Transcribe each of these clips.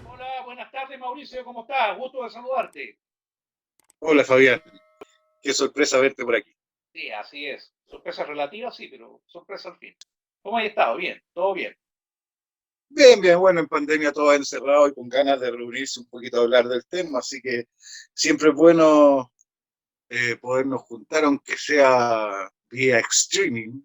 Hola, buenas tardes, Mauricio, ¿cómo estás? Gusto de saludarte. Hola Fabián, qué sorpresa verte por aquí. Sí, así es. Sorpresa relativa, sí, pero sorpresa al fin. ¿Cómo has estado? Bien, todo bien. Bien, bien, bueno, en pandemia todo encerrado y con ganas de reunirse un poquito a hablar del tema, así que siempre es bueno podernos juntar, aunque sea vía streaming,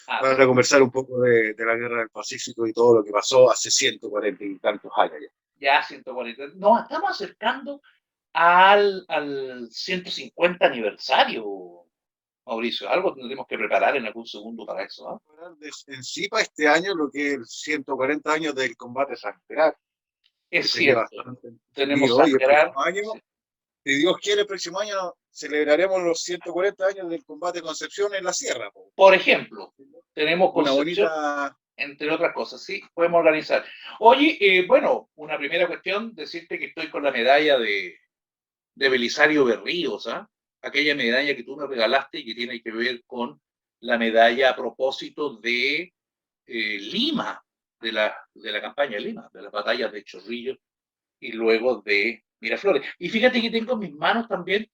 Así, para conversar un poco de la Guerra del Pacífico y todo lo que pasó hace 140 y tantos años ya. ya 140. Nos estamos acercando al 150 aniversario, Mauricio. Algo tendremos que preparar en algún segundo para eso, ¿no? En sí para este año lo que es 140 años del combate San Gerard, Es que sería cierto. bastante Tenemos entretenido, y el Sangerar. próximo año, Sí. si Dios quiere, el próximo año celebraremos los 140 años del combate Concepción en la Sierra, po. Por ejemplo, tenemos Una Concepción, bonita. entre otras cosas, sí, podemos organizar. Oye, bueno, una primera cuestión, decirte que estoy con la medalla de Belisario Berríos, ¿ah? Aquella medalla que tú me regalaste y que tiene que ver con la medalla a propósito de Lima, de la campaña de Lima, de las batallas de Chorrillos y luego de Miraflores. Y fíjate que tengo en mis manos también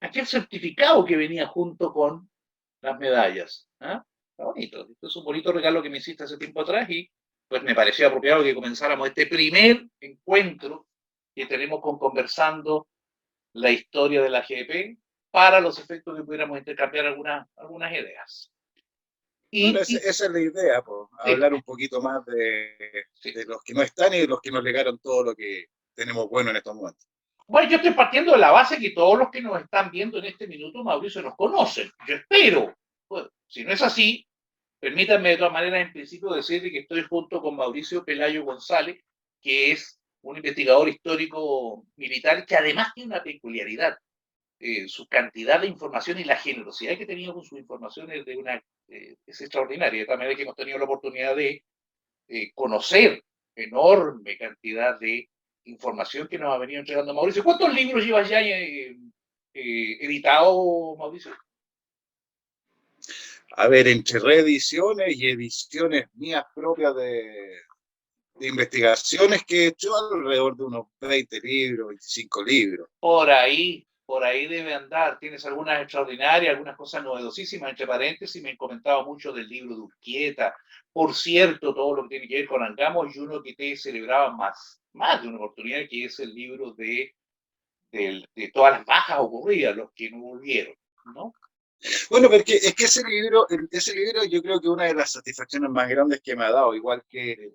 aquel certificado que venía junto con las medallas. ¿Ah? Está bonito. Esto es un bonito regalo que me hiciste hace tiempo atrás y pues me pareció apropiado que comenzáramos este primer encuentro que tenemos con Conversando la historia de la GP para los efectos que pudiéramos intercambiar algunas ideas. Bueno, Y esa es la idea, pues, sí, hablar un poquito más sí. de los que no están y de los que nos legaron todo lo que tenemos bueno en estos momentos. Bueno, yo estoy partiendo de la base que todos los que nos están viendo en este minuto, Mauricio, nos conocen. Yo espero. Pues, si no es así, permítanme de todas maneras en principio decirle que estoy junto con Mauricio Pelayo González, que es un investigador histórico militar que además tiene una peculiaridad. Su cantidad de información y la generosidad que ha tenido con sus informaciones es extraordinaria. De tal manera que hemos tenido la oportunidad de conocer enorme cantidad de información que nos ha venido entregando Mauricio. ¿Cuántos libros llevas ya editado, Mauricio? A ver, entre reediciones y ediciones mías propias de investigaciones que he hecho, alrededor de unos 20 libros, 25 libros. Por ahí debe andar. Tienes algunas extraordinarias, algunas cosas novedosísimas. Entre paréntesis, me han comentado mucho del libro de Urquieta. Por cierto, todo lo que tiene que ver con Angamos y uno que te celebraba más de una oportunidad, que es el libro de todas las bajas ocurridas, los que no volvieron, ¿no? Bueno, porque es que ese libro yo creo que una de las satisfacciones más grandes que me ha dado, igual que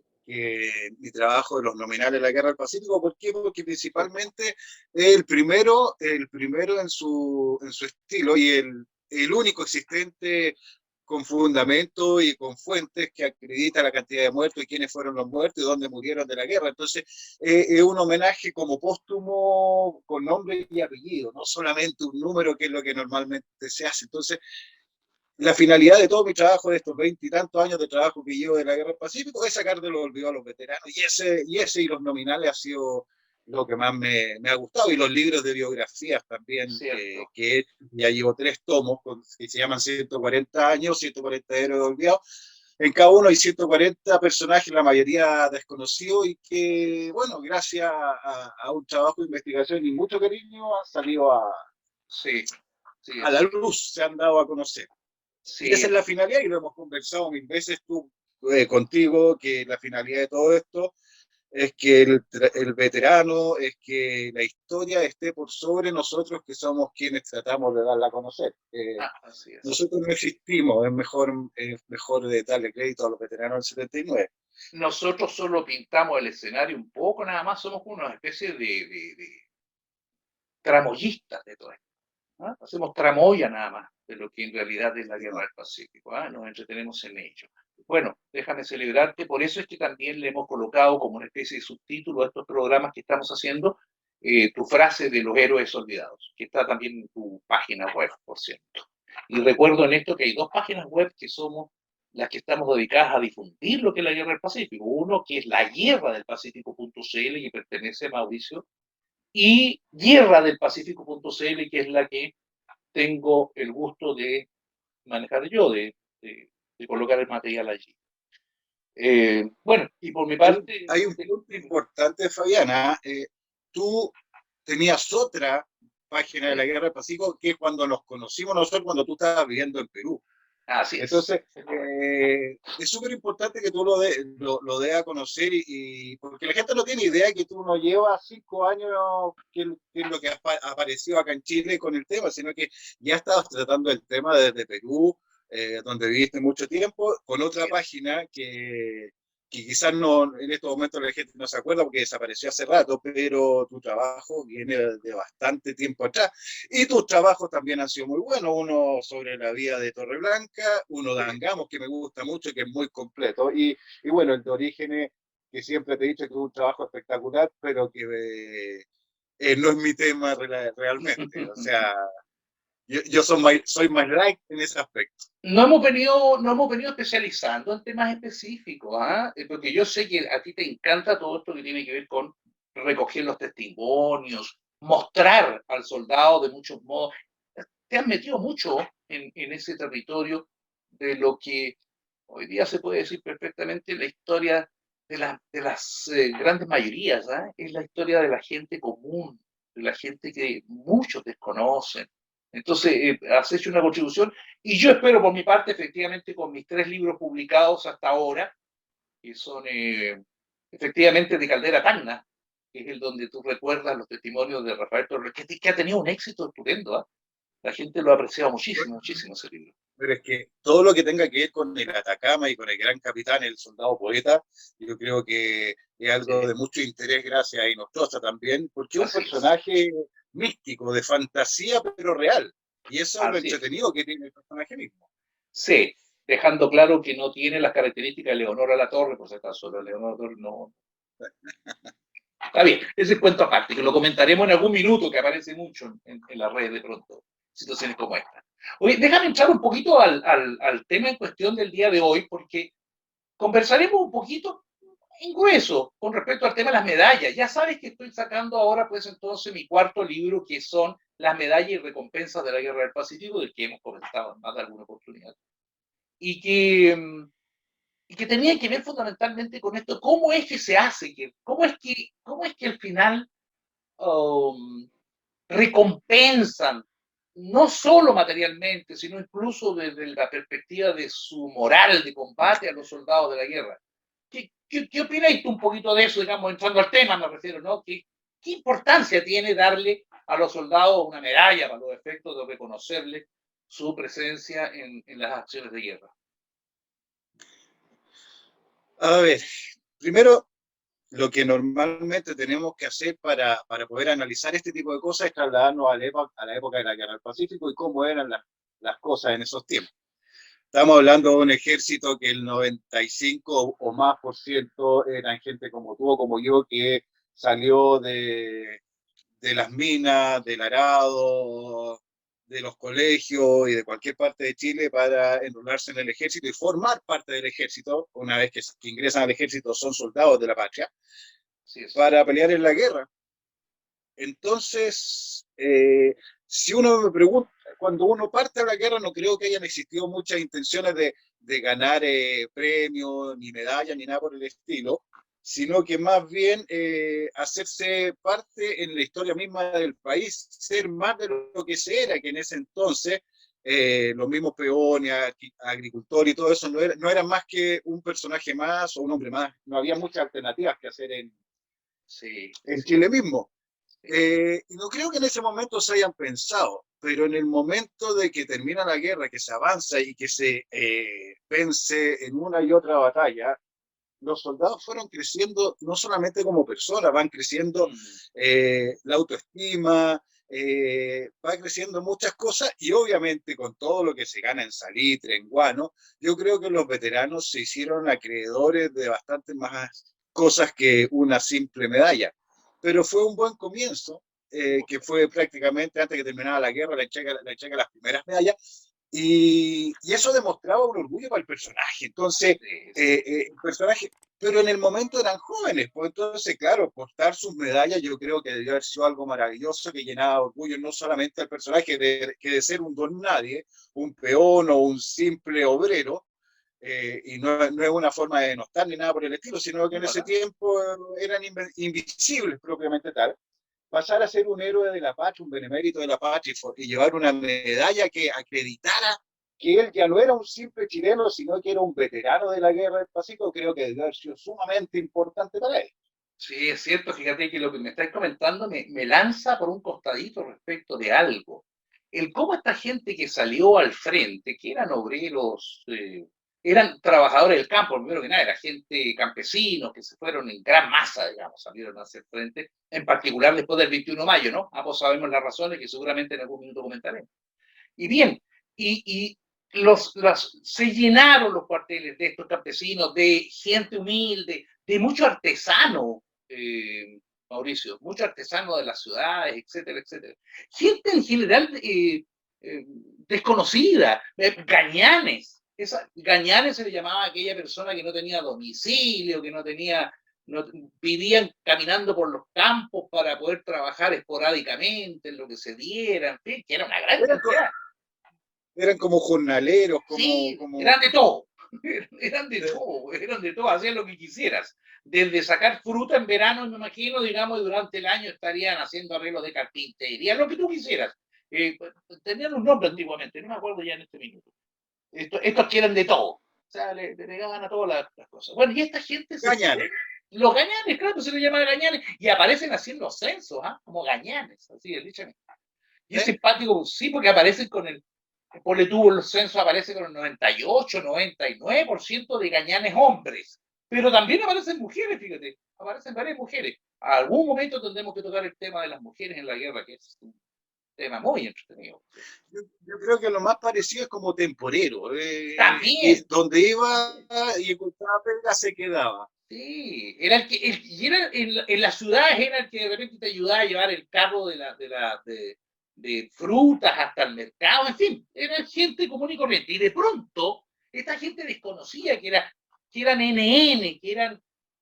mi trabajo de los nominales de la Guerra del Pacífico. ¿Por qué? Porque principalmente es el primero en su estilo y el único existente con fundamento y con fuentes que acredita la cantidad de muertos y quiénes fueron los muertos y dónde murieron de la guerra. Entonces, es un homenaje como póstumo con nombre y apellido, no solamente un número que es lo que normalmente se hace. Entonces, la finalidad de todo mi trabajo, de estos 20 y tantos años de trabajo que llevo de la Guerra del Pacífico, es sacar de los olvidados a los veteranos. Y los nominales ha sido lo que más me ha gustado. Y los libros de biografías también, Cierto. que ya llevo 3 tomos, que se llaman 140 años, 140 héroes olvidados. En cada uno hay 140 personajes, la mayoría desconocidos, y que, bueno, gracias a un trabajo de investigación y mucho cariño, han salido Sí, sí, a la luz, se han dado a conocer. Y sí, esa es la finalidad, y lo hemos conversado mil veces tú, contigo, que la finalidad de todo esto es que el veterano, es que la historia esté por sobre nosotros, que somos quienes tratamos de darla a conocer. así es. Nosotros no existimos, es mejor de darle crédito a los veteranos del 79. Nosotros solo pintamos el escenario un poco, nada más somos una especie de tramoyistas de todo esto. ¿Ah? Hacemos tramoya nada más de lo que en realidad es la guerra del Pacífico. ¿Ah? Nos entretenemos en ello. Bueno, déjame celebrarte, por eso es que también le hemos colocado como una especie de subtítulo a estos programas que estamos haciendo, tu frase de los héroes olvidados, que está también en tu página web, por cierto. Y recuerdo en esto que hay dos páginas web que somos las que estamos dedicadas a difundir lo que es la Guerra del Pacífico. Uno que es la Guerra del Pacífico.cl, que pertenece a Mauricio, y Guerra del Pacífico.cl, que es la que tengo el gusto de manejar yo, de colocar el material allí. Bueno, y por mi parte... Hay un punto importante, Fabiana. Tú tenías otra página de la Guerra del Pacífico que cuando nos conocimos nosotros, cuando tú estabas viviendo en Perú. Así es. Entonces, es súper importante que tú lo des a conocer porque la gente no tiene idea que tú no llevas 5 años, que es lo que ha aparecido acá en Chile con el tema, sino que ya estabas tratando el tema desde Perú, donde viviste mucho tiempo, con otra página que quizás no, en estos momentos la gente no se acuerda porque desapareció hace rato, pero tu trabajo viene de bastante tiempo atrás. Y tus trabajos también han sido muy buenos, uno sobre la vía de Torreblanca, uno de Angamos, que me gusta mucho, que es muy completo, y bueno, el de Orígenes, que siempre te he dicho que es un trabajo espectacular, pero que no es mi tema realmente. O sea, yo soy más light en ese aspecto. No hemos venido especializando en temas específicos, ¿ah? Porque yo sé que a ti te encanta todo esto que tiene que ver con recoger los testimonios, mostrar al soldado de muchos modos. Te has metido mucho en ese territorio de lo que hoy día se puede decir perfectamente la historia de las grandes mayorías, ¿ah? Es la historia de la gente común, de la gente que muchos desconocen. Entonces, has hecho una contribución y yo espero por mi parte, efectivamente, con mis 3 libros publicados hasta ahora, que son efectivamente de Caldera Tacna, que es el donde tú recuerdas los testimonios de Rafael Torres, que ha tenido un éxito estupendo, ¿ah? La gente lo ha apreciado muchísimo, muchísimo ese libro. Pero es que todo lo que tenga que ver con el Atacama y con el gran capitán, el soldado poeta, yo creo que es Sí, algo de mucho interés gracias a Inostroza también, porque es un así es, personaje místico, de fantasía, pero real. Y eso es lo así es. entretenido que tiene el personaje mismo. Sí, dejando claro que no tiene las características de Leonora Latorre, por si acaso, la Leonora Latorre no. Está bien, ese cuento aparte, que lo comentaremos en algún minuto, que aparece mucho en la red de pronto, situaciones como esta. Oye, déjame entrar un poquito al tema en cuestión del día de hoy, porque conversaremos un poquito en grueso con respecto al tema de las medallas. Ya sabes que estoy sacando ahora, pues entonces, mi 4.º libro, que son las medallas y recompensas de la Guerra del Pacífico, del que hemos comentado en más de alguna oportunidad. Y que tenía que ver fundamentalmente con esto, cómo es que se hace, cómo es que al final um, recompensan, no solo materialmente, sino incluso desde la perspectiva de su moral de combate a los soldados de la guerra. ¿Qué opináis tú un poquito de eso, digamos, entrando al tema, me refiero, ¿no? ¿Qué importancia tiene darle a los soldados una medalla para los efectos de reconocerle su presencia en las acciones de guerra? A ver, primero, lo que normalmente tenemos que hacer para poder analizar este tipo de cosas es trasladarnos a la época de la Guerra del Pacífico y cómo eran las cosas en esos tiempos. Estamos hablando de un ejército que el 95 o más por ciento eran gente como tú o como yo que salió de las minas, del arado, de los colegios y de cualquier parte de Chile para enrolarse en el ejército y formar parte del ejército. Una vez que ingresan al ejército son soldados de la patria Sí, es. para pelear en la guerra. Entonces, si uno me pregunta, cuando uno parte a la guerra, no creo que hayan existido muchas intenciones de ganar premios, ni medallas, ni nada por el estilo, sino que más bien hacerse parte en la historia misma del país, ser más de lo que se era, que en ese entonces los mismos peones, agricultores y todo eso no era más que un personaje más o un hombre más. No había muchas alternativas que hacer Sí, en sí, Chile mismo. sí. Y no creo que en ese momento se hayan pensado, pero en el momento de que termina la guerra, que se avanza y que se vence en una y otra batalla, los soldados fueron creciendo no solamente como personas, van creciendo Mm, la autoestima, va creciendo muchas cosas y obviamente con todo lo que se gana en salitre, en guano, yo creo que los veteranos se hicieron acreedores de bastantes más cosas que una simple medalla. Pero fue un buen comienzo, que fue prácticamente antes que terminara la guerra, la entrega de las primeras medallas, y eso demostraba un orgullo para el personaje. Entonces, el personaje, pero en el momento eran jóvenes, pues entonces, claro, portar sus medallas yo creo que debió haber sido algo maravilloso que llenaba de orgullo no solamente al personaje que de ser un don nadie, un peón o un simple obrero, y no es una forma de denostar ni nada por el estilo, sino que en ese tiempo eran invisibles propiamente tal, pasar a ser un héroe de la patria, un benemérito de la patria y llevar una medalla que acreditara que él ya no era un simple chileno, sino que era un veterano de la guerra del Pacífico, creo que debe haber sido sumamente importante para él. Sí, es cierto, fíjate que lo que me estáis comentando me lanza por un costadito respecto de algo. El cómo esta gente que salió al frente, que eran obreros, eran trabajadores del campo, primero que nada, era gente campesinos que se fueron en gran masa, digamos, salieron hacia el frente, en particular después del 21 de mayo, ¿no? Ambos sabemos las razones que seguramente en algún minuto comentaremos. Y bien, y se llenaron los cuarteles de estos campesinos, de gente humilde, de muchos artesanos, Mauricio, muchos artesanos de las ciudades, etcétera, etcétera. Gente en general desconocida, gañanes. Gañanes se le llamaba a aquella persona que no tenía domicilio, que no tenía, no, vivían caminando por los campos para poder trabajar esporádicamente en lo que se diera, en fin, que era una gran Eran, cantidad. eran como jornaleros, Sí, como... eran de todo, eran de todo, hacían lo que quisieras. Desde sacar fruta en verano, me imagino, digamos, y durante el año estarían haciendo arreglos de carpintería, lo que tú quisieras. Tenían un nombre antiguamente, no me acuerdo ya en este minuto. Estos que eran de todo, o sea, le negaban a todas las cosas. Bueno, y esta gente se fue. Gañanes. Los gañanes, claro, se les llama gañanes, y aparecen así en los censos, ¿ah? Como gañanes, así es, dicho. Y es simpático, sí, porque aparecen con el, Pole tuvo el censo, aparece con el 98, 99% de gañanes hombres, pero también aparecen mujeres, fíjate, aparecen varias mujeres. A algún momento tendremos que tocar el tema de las mujeres en la guerra, que es un tema muy entretenido. Yo creo que lo más parecido es como temporero, También, donde iba y encontraba pega se quedaba. sí, era el que, y era en las ciudades era el que de repente te ayudaba a llevar el carro de frutas hasta el mercado, en fin, era gente común y corriente. Y de pronto, esta gente desconocía que eran NN, que eran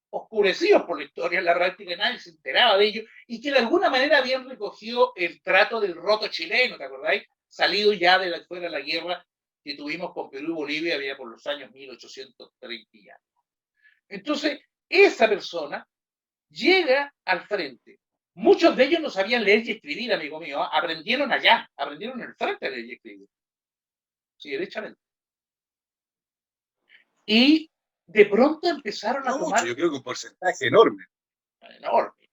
oscurecidos por la historia, en la práctica nadie se enteraba de ellos, y que de alguna manera habían recogido el trato del roto chileno, ¿te acordáis? Salido ya de fuera de la guerra que tuvimos con Perú y Bolivia, había por los años 1830 ya. Entonces, esa persona llega al frente. Muchos de ellos no sabían leer y escribir, amigo mío. Aprendieron allá, aprendieron en el frente a leer y escribir. Sí, derechamente. Y de pronto empezaron a No mucho, tomar yo creo que un porcentaje enorme. enorme.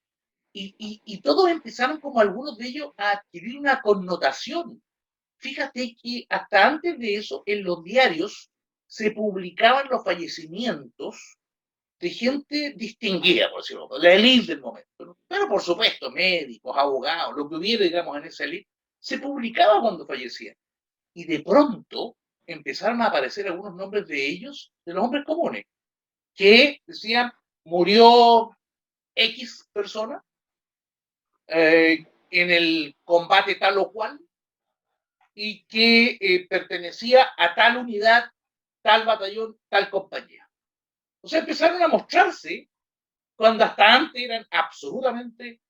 Y todos empezaron como algunos de ellos a adquirir una connotación. Fíjate que hasta antes de eso, en los diarios se publicaban los fallecimientos de gente distinguida, por decirlo, la élite del momento, ¿no? Pero por supuesto, médicos, abogados, lo que hubiera, digamos, en esa élite, se publicaba cuando fallecían. Y de pronto empezaron a aparecer algunos nombres de ellos, de los hombres comunes, que decían, murió X persona en el combate tal o cual, y que pertenecía a tal unidad, tal batallón, tal compañía. O sea, empezaron a mostrarse cuando hasta antes eran absolutamente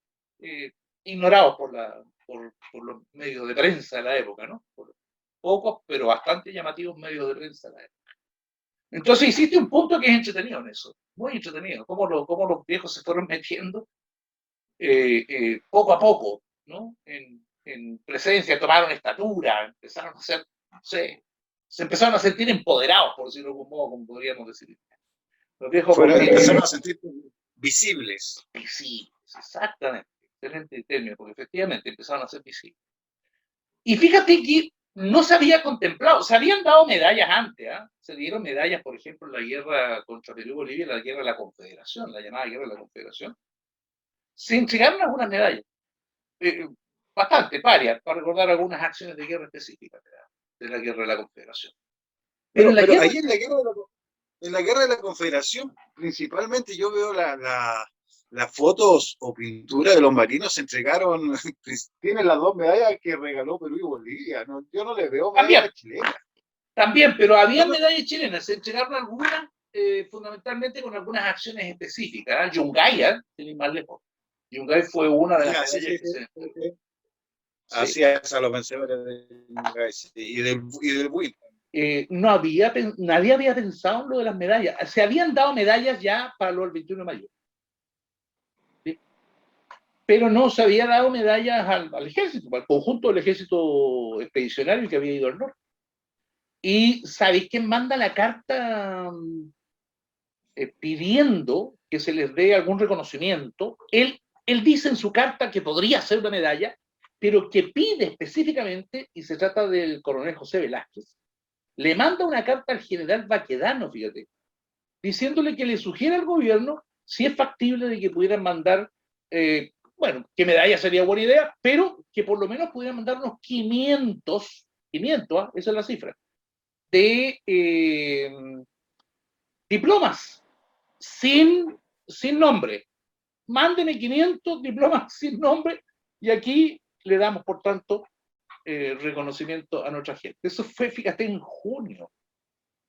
ignorados por los medios de prensa de la época, ¿no? Por pocos, pero bastante llamativos medios de prensa de la época. Entonces hiciste un punto que es entretenido en eso, muy entretenido, cómo los viejos se fueron metiendo poco a poco, ¿no? En presencia, tomaron estatura, empezaron a ser, no sé, se empezaron a sentir empoderados, por decirlo de algún modo, como podríamos decir. Los viejos Empezaron a sentir visibles. visibles, exactamente, excelente término, porque efectivamente empezaron a ser visibles. Y fíjate que no se había contemplado, se habían dado medallas antes, ¿eh? Se dieron medallas, por ejemplo, en la guerra contra Perú y Bolivia, la guerra de la Confederación, la llamada guerra de la Confederación. Se entregaron algunas medallas, eh, bastante, varias, para recordar algunas acciones de guerra específicas de la guerra de la Confederación. Pero en la Pero guerra... ahí en la guerra de la Confederación, principalmente yo veo las fotos o pinturas de los marinos se entregaron, tienen las dos medallas que regaló Perú y Bolivia, ¿no? Yo no le veo También, medallas chilenas. también, pero No, había no, medallas chilenas, se entregaron algunas, fundamentalmente con algunas acciones específicas. Yungay, sin ir más lejos. Yungay fue una de las ya, sí, medallas sí, que sí, se... sí, sí. Sí. Así es, a los vencedores y del WIN. No había, nadie había pensado en lo de las medallas. Se habían dado medallas ya para los 21 de mayo. ¿Sí? Pero no se había dado medallas al ejército, al conjunto del ejército expedicionario que había ido al norte. Y ¿sabéis quién manda la carta pidiendo que se les dé algún reconocimiento? Él dice en su carta que podría ser una medalla, pero que pide específicamente, y se trata del coronel José Velázquez, le manda una carta al general Baquedano, fíjate, diciéndole que le sugiere al gobierno si es factible de que pudieran mandar, bueno, que medalla sería buena idea, pero que por lo menos pudieran mandar unos 500, esa es la cifra, de diplomas sin nombre. Mándeme 500 diplomas sin nombre y aquí le damos, por tanto, reconocimiento a nuestra gente. Eso fue, fíjate, en junio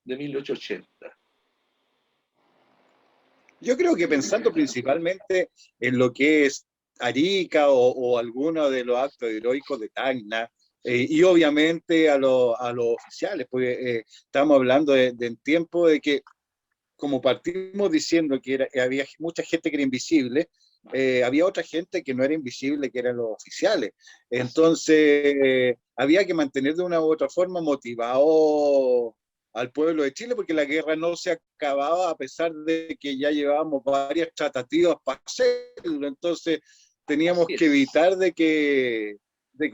de 1880. Yo creo que pensando principalmente en lo que es Arica o alguno de los actos heroicos de Tacna, y obviamente a los oficiales, porque estamos hablando de tiempo de que, como partimos diciendo que había mucha gente que era invisible, había otra gente que no era invisible, que eran los oficiales. Entonces, había que mantener de una u otra forma motivado al pueblo de Chile, porque la guerra no se acababa a pesar de que ya llevábamos varias tratativas para hacerlo. Entonces, teníamos Así que es. evitar de que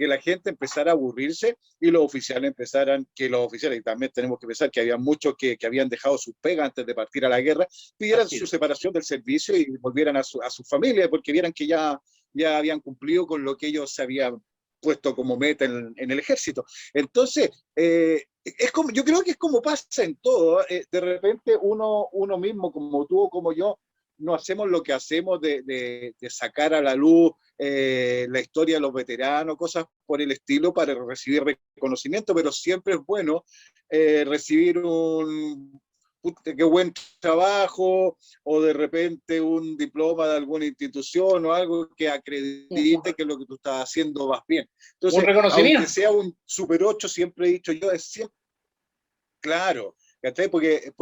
la gente empezara a aburrirse y los oficiales empezaran, que los oficiales, y también tenemos que pensar que había muchos que habían dejado sus pegas antes de partir a la guerra, pidieran Así su es. separación del servicio y volvieran a su familia, porque vieran que ya habían cumplido con lo que ellos se habían puesto como meta en el ejército. Entonces, es como, yo creo que es como pasa en todo. De repente uno mismo, como tú o como yo, no hacemos lo que hacemos de sacar a la luz la historia de los veteranos, cosas por el estilo para recibir reconocimiento, pero siempre es bueno recibir un qué buen trabajo o de repente un diploma de alguna institución o algo que Un, acredite que lo que tú estás haciendo vas bien. un Entonces, aunque reconocimiento. sea un Super 8, siempre he dicho yo, es siempre claro, ¿cachai? Porque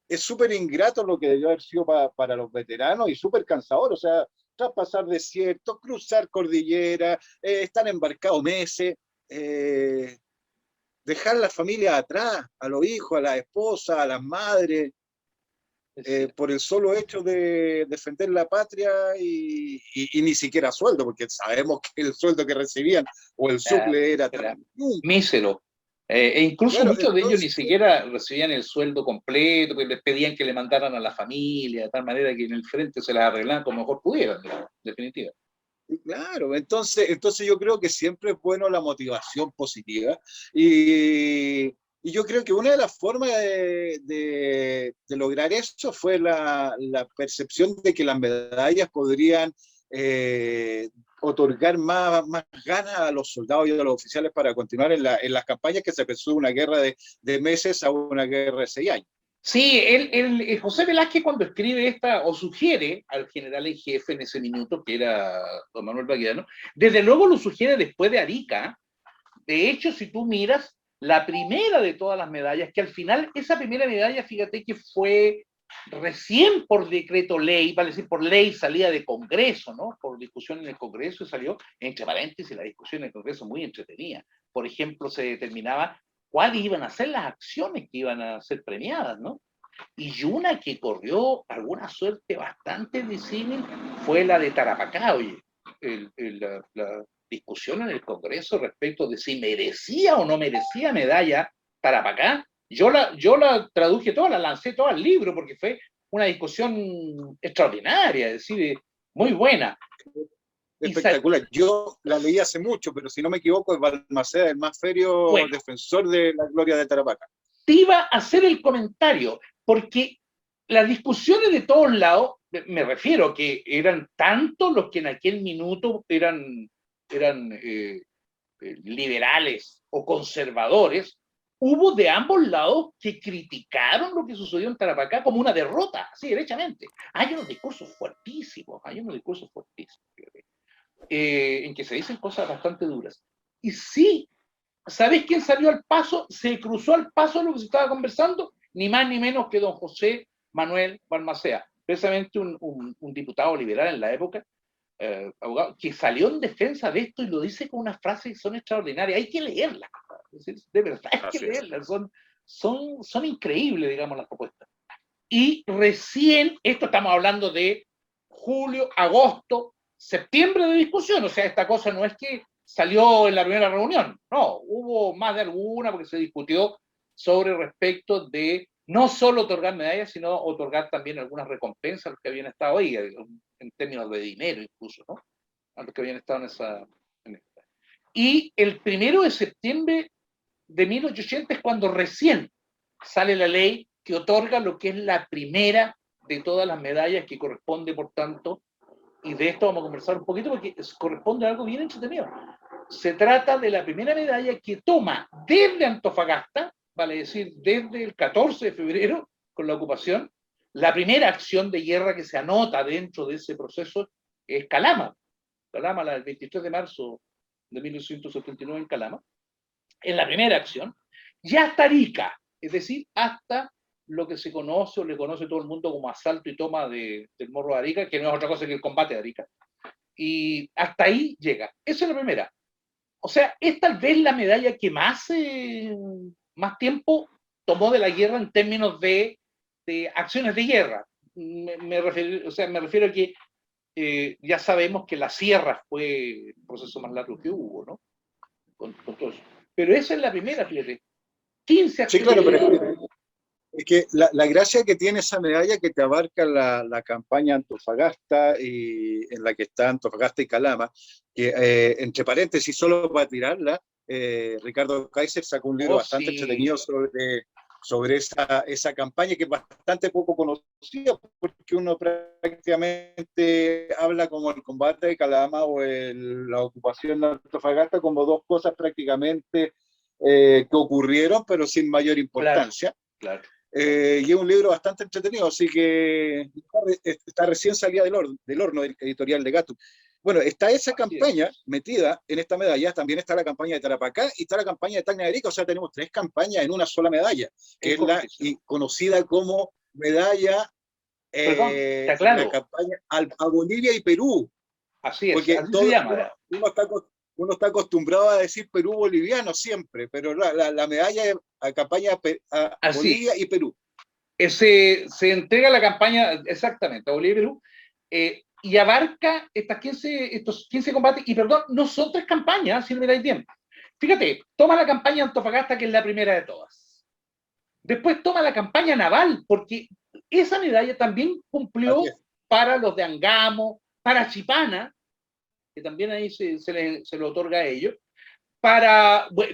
es súper ingrato lo que debió haber sido para los veteranos y súper cansador, o sea, traspasar desiertos, cruzar cordillera, estar embarcados meses, eh, dejar la familia atrás, a los hijos, a las esposas, a las madres, Es cierto. por el solo hecho de defender la patria y ni siquiera sueldo, porque sabemos que el sueldo que recibían o el suple era Era tan... mísero. E incluso Claro, muchos de ellos ni entonces, siquiera recibían el sueldo completo, porque les pedían que le mandaran a la familia, de tal manera que en el frente se las arreglaban como mejor pudieran, digamos, en definitiva. claro, entonces yo creo que siempre es bueno la motivación positiva y yo creo que una de las formas de lograr eso fue la percepción de que las medallas podrían eh, otorgar más ganas a los soldados y a los oficiales para continuar en las campañas que se pasó de una guerra de meses a una guerra de 6 años. Sí, José Velázquez cuando escribe esta, o sugiere al general en jefe en ese minuto, que era don Manuel Baquedano, desde luego lo sugiere después de Arica. De hecho, si tú miras, la primera de todas las medallas, que al final esa primera medalla, fíjate que fue recién por decreto ley, vale decir, por ley salida de Congreso, ¿no? Por discusión en el Congreso y salió, entre paréntesis, la discusión en el Congreso muy entretenida. Por ejemplo, se determinaba cuáles iban a ser las acciones que iban a ser premiadas, ¿no? Y una que corrió alguna suerte bastante visible fue la de Tarapacá, oye, la discusión en el Congreso respecto de si merecía o no merecía medalla Tarapacá. Yo la traduje toda, la lancé toda al libro porque fue una discusión extraordinaria, es decir, muy buena. Y Espectacular. Yo la leí hace mucho, pero si no me equivoco, es Balmaceda, el más ferio bueno, defensor de la gloria de Tarapacá. te iba a hacer el comentario, porque las discusiones de todos lados me refiero que eran tantos los que en aquel minuto eran liberales o conservadores, hubo de ambos lados que criticaron lo que sucedió en Tarapacá como una derrota, así derechamente. Hay unos discursos fuertísimos, en que se dicen cosas bastante duras. Y sí, ¿sabés quién salió al paso? Se cruzó al paso de lo que se estaba conversando, ni más ni menos que don José Manuel Balmaceda, precisamente un diputado liberal en la época, abogado, que salió en defensa de esto y lo dice con unas frases que son extraordinarias. Hay que leerlas, de verdad hay que leerlas, son increíbles, digamos, las propuestas. Y recién, esto estamos hablando de julio, agosto, septiembre de discusión, o sea, esta cosa no es que salió en la primera reunión, no, hubo más de alguna porque se discutió sobre respecto de no solo otorgar medallas, sino otorgar también algunas recompensas a los que habían estado ahí, en términos de dinero incluso, ¿no? A los que habían estado en esta. Y el 1 de septiembre de 1880 es cuando recién sale la ley que otorga lo que es la primera de todas las medallas, que corresponde, por tanto, y de esto vamos a conversar un poquito porque corresponde a algo bien entretenido. Se trata de la primera medalla que toma desde Antofagasta, vale decir, desde el 14 de febrero, con la ocupación. La primera acción de guerra que se anota dentro de ese proceso es Calama. Calama, el 23 de marzo de 1979 en Calama. En la primera acción. Y hasta Arica, es decir, hasta lo que se conoce o le conoce todo el mundo como asalto y toma del Morro de Arica, que no es otra cosa que el combate de Arica. Y hasta ahí llega. Esa es la primera. O sea, es tal vez la medalla que más tiempo tomó de la guerra en términos de acciones de guerra. Me refiero a que ya sabemos que la sierra fue el proceso más largo que hubo, ¿no? Con todo eso. Pero esa es la primera, fíjate. 15 acciones. Sí, claro, pero es que la gracia que tiene esa medalla que te abarca la campaña Antofagasta, y en la que está Antofagasta y Calama, que entre paréntesis, solo para tirarla, Ricardo Kaiser sacó un libro bastante entretenido sobre esa campaña, que es bastante poco conocida, porque uno prácticamente habla como el combate de Calama o la ocupación de Antofagasta como dos cosas prácticamente que ocurrieron, pero sin mayor importancia. Claro. Y es un libro bastante entretenido, así que está recién salida del horno editorial de Gato. Bueno, está esa campaña metida en esta medalla, también está la campaña de Tarapacá y está la campaña de Tacna de Arica, o sea, tenemos 3 campañas en una sola medalla, que es la conocida como medalla de la campaña a Bolivia y Perú. Así es, porque así se llama. Uno está acostumbrado a decir Perú boliviano siempre, pero la medalla a campaña a Bolivia y Perú. Se entrega la campaña exactamente a Bolivia y Perú, y abarca estos 15 combates, y perdón, no son 3 campañas, si no miráis bien. Fíjate, toma la campaña Antofagasta, que es la primera de todas. Después toma la campaña naval, porque esa medalla también cumplió para los de Angamo, para Chipana, que también ahí se le otorga a ellos,